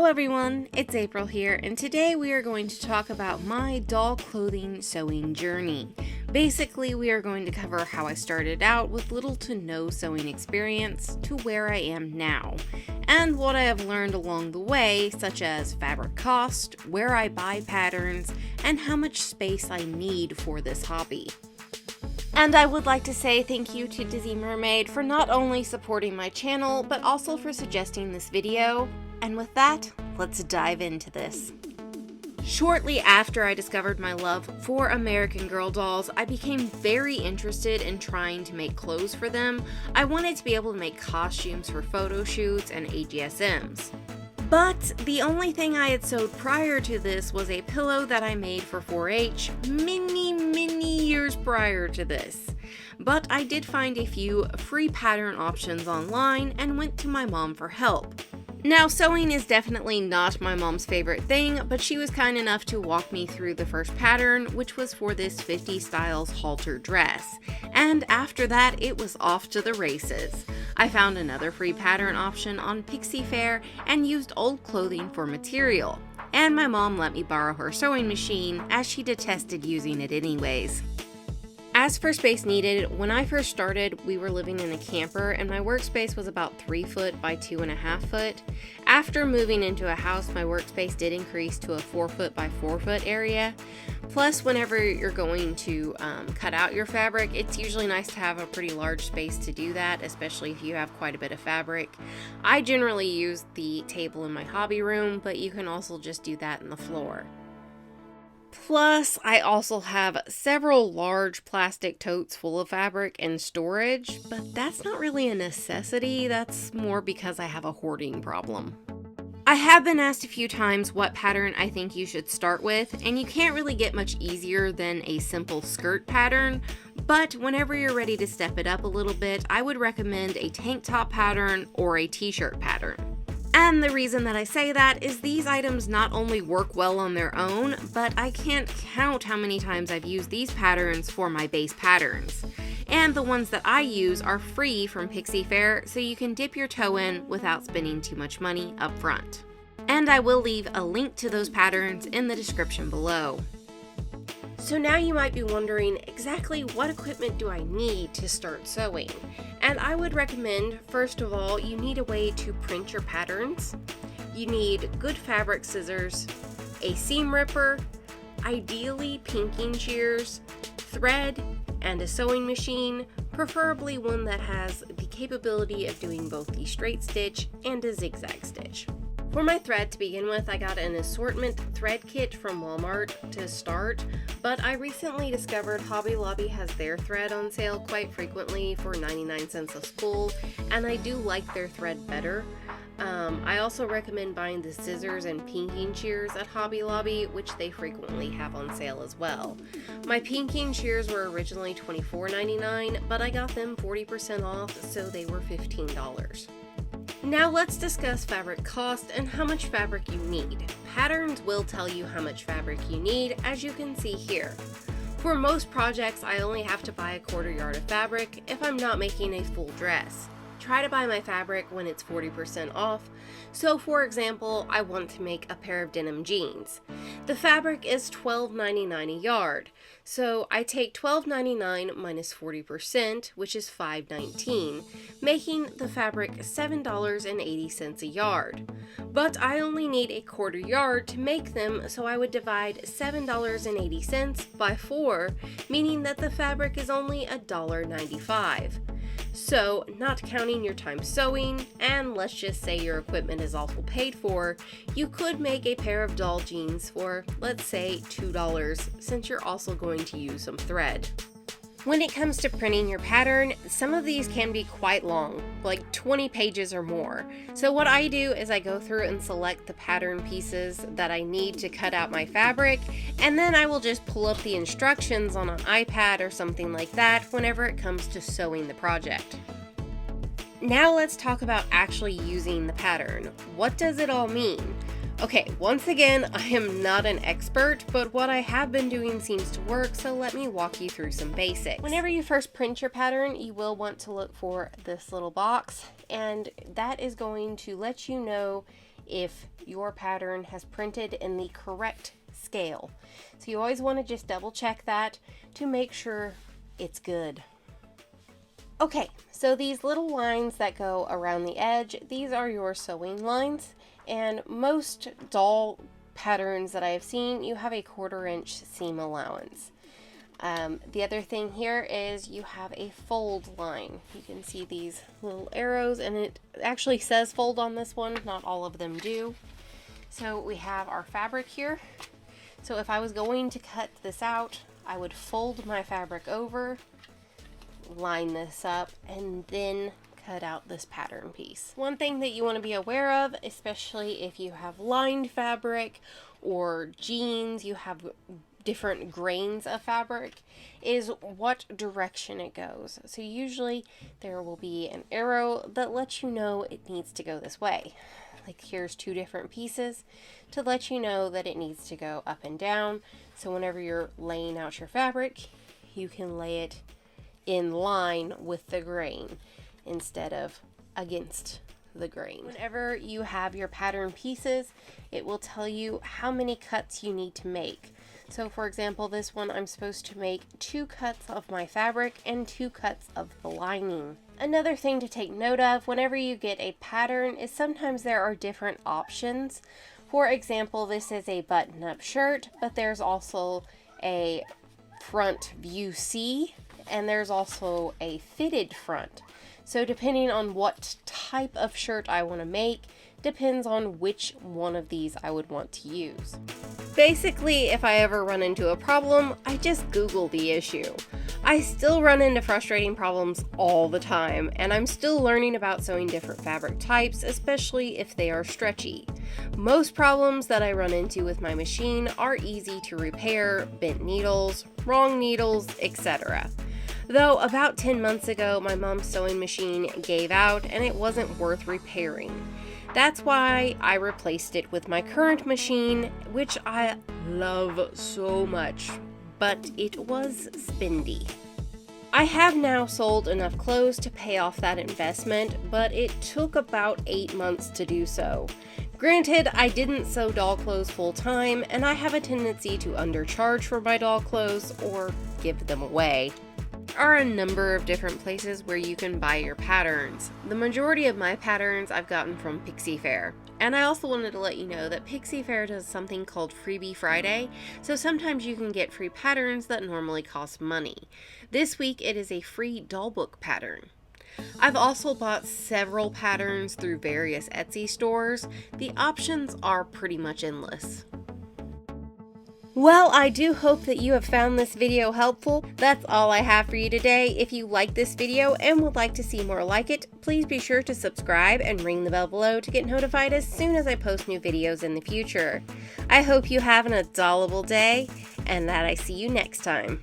everyone, it's April here, and today we are going to talk about my doll clothing sewing journey. Basically, we are going to cover how I started out with little to no sewing experience to where I am now, and what I have learned along the way, such as fabric cost, where I buy patterns, and how much space I need for this hobby. And I would like to say thank you to Dizzy Mermaid for not only supporting my channel, but also for suggesting this video. And with that, let's dive into this. Shortly after I discovered my love for American Girl dolls, I became very interested in trying to make clothes for them. I wanted to be able to make costumes for photo shoots and AGSMs. But the only thing I had sewed prior to this was a pillow that I made for 4-H many years prior to this. But I did find a few free pattern options online and went to my mom for help. Now, sewing is definitely not my mom's favorite thing, but she was kind enough to walk me through the first pattern, which was for this 50 styles halter dress. And after that, it was off to the races. I found another free pattern option on Pixie Fair and used old clothing for material. And my mom let me borrow her sewing machine, as she detested using it anyways. As for space needed, when I first started, we were living in a camper and my workspace was about 3 foot by 2.5 foot. After moving into a house, my workspace did increase to a 4 foot by 4 foot area. Plus, whenever you're going to cut out your fabric, it's usually nice to have a pretty large space to do that, especially if you have quite a bit of fabric. I generally use the table in my hobby room, but you can also just do that in the floor. Plus, I also have several large plastic totes full of fabric and storage, but that's not really a necessity, that's more because I have a hoarding problem. I have been asked a few times what pattern I think you should start with, and you can't really get much easier than a simple skirt pattern, but whenever you're ready to step it up a little bit, I would recommend a tank top pattern or a t-shirt pattern. And the reason that I say that is these items not only work well on their own, but I can't count how many times I've used these patterns for my base patterns. And the ones that I use are free from Pixie Fair, so you can dip your toe in without spending too much money up front. And I will leave a link to those patterns in the description below. So now you might be wondering, exactly what equipment do I need to start sewing? And I would recommend, first of all, you need a way to print your patterns. You need good fabric scissors, a seam ripper, ideally pinking shears, thread, and a sewing machine, preferably one that has the capability of doing both the straight stitch and a zigzag stitch. For my thread to begin with, I got an assortment thread kit from Walmart to start, but I recently discovered Hobby Lobby has their thread on sale quite frequently for 99 cents a spool, and I do like their thread better. I also recommend buying the scissors and pinking shears at Hobby Lobby, which they frequently have on sale as well. My pinking shears were originally $24.99, but I got them 40% off, so they were $15. Now let's discuss fabric cost and how much fabric you need. Patterns will tell you how much fabric you need, as you can see here. For most projects, I only have to buy a 1/4 yard of fabric if I'm not making a full dress. Try to buy my fabric when it's 40% off. So for example, I want to make a pair of denim jeans. The fabric is $12.99 a yard. So I take $12.99 minus 40%, which is $5.19, making the fabric $7.80 a yard. But I only need a 1/4 yard to make them, so I would divide $7.80 by 4, meaning that the fabric is only $1.95. So, not counting your time sewing, and let's just say your equipment is also paid for, you could make a pair of doll jeans for, let's say, $2, since you're also going to use some thread. When it comes to printing your pattern, some of these can be quite long, like 20 pages or more. So what I do is I go through and select the pattern pieces that I need to cut out my fabric, and then I will just pull up the instructions on an iPad or something like that whenever it comes to sewing the project. Now let's talk about actually using the pattern. What does it all mean? Okay, once again, I am not an expert, but what I have been doing seems to work, so let me walk you through some basics. Whenever you first print your pattern, you will want to look for this little box, and that is going to let you know if your pattern has printed in the correct scale. So you always want to just double check that to make sure it's good. Okay, so these little lines that go around the edge, these are your sewing lines, and most doll patterns that I have seen, you have a 1/4 inch seam allowance. The other thing here is you have a fold line. You can see these little arrows, and it actually says fold on this one, not all of them do. So we have our fabric here. So if I was going to cut this out, I would fold my fabric over, line this up, and then cut out this pattern piece. One thing that you want to be aware of, especially if you have lined fabric or jeans, you have different grains of fabric, is what direction it goes. So usually there will be an arrow that lets you know it needs to go this way. Like here's 2 different pieces to let you know that it needs to go up and down. So whenever you're laying out your fabric, you can lay it in line with the grain instead of against the grain. Whenever you have your pattern pieces, it will tell you how many cuts you need to make. So for example, this one I'm supposed to make 2 cuts of my fabric and 2 cuts of the lining. Another thing to take note of whenever you get a pattern is sometimes there are different options. For example, this is a button-up shirt, but there's also a front view C, and there's also a fitted front. So depending on what type of shirt I want to make, depends on which one of these I would want to use. Basically, if I ever run into a problem, I just Google the issue. I still run into frustrating problems all the time, and I'm still learning about sewing different fabric types, especially if they are stretchy. Most problems that I run into with my machine are easy to repair: bent needles, wrong needles, etc. Though about 10 months ago, my mom's sewing machine gave out and it wasn't worth repairing. That's why I replaced it with my current machine, which I love so much, but it was spendy. I have now sold enough clothes to pay off that investment, but it took about 8 months to do so. Granted, I didn't sew doll clothes full time, and I have a tendency to undercharge for my doll clothes or give them away. There are a number of different places where you can buy your patterns. The majority of my patterns I've gotten from Pixie Fair. And I also wanted to let you know that Pixie Fair does something called Freebie Friday, so sometimes you can get free patterns that normally cost money. This week it is a free doll book pattern. I've also bought several patterns through various Etsy stores. The options are pretty much endless. Well, I do hope that you have found this video helpful. That's all I have for you today. If you like this video and would like to see more like it, please be sure to subscribe and ring the bell below to get notified as soon as I post new videos in the future. I hope you have an adorable day and that I see you next time.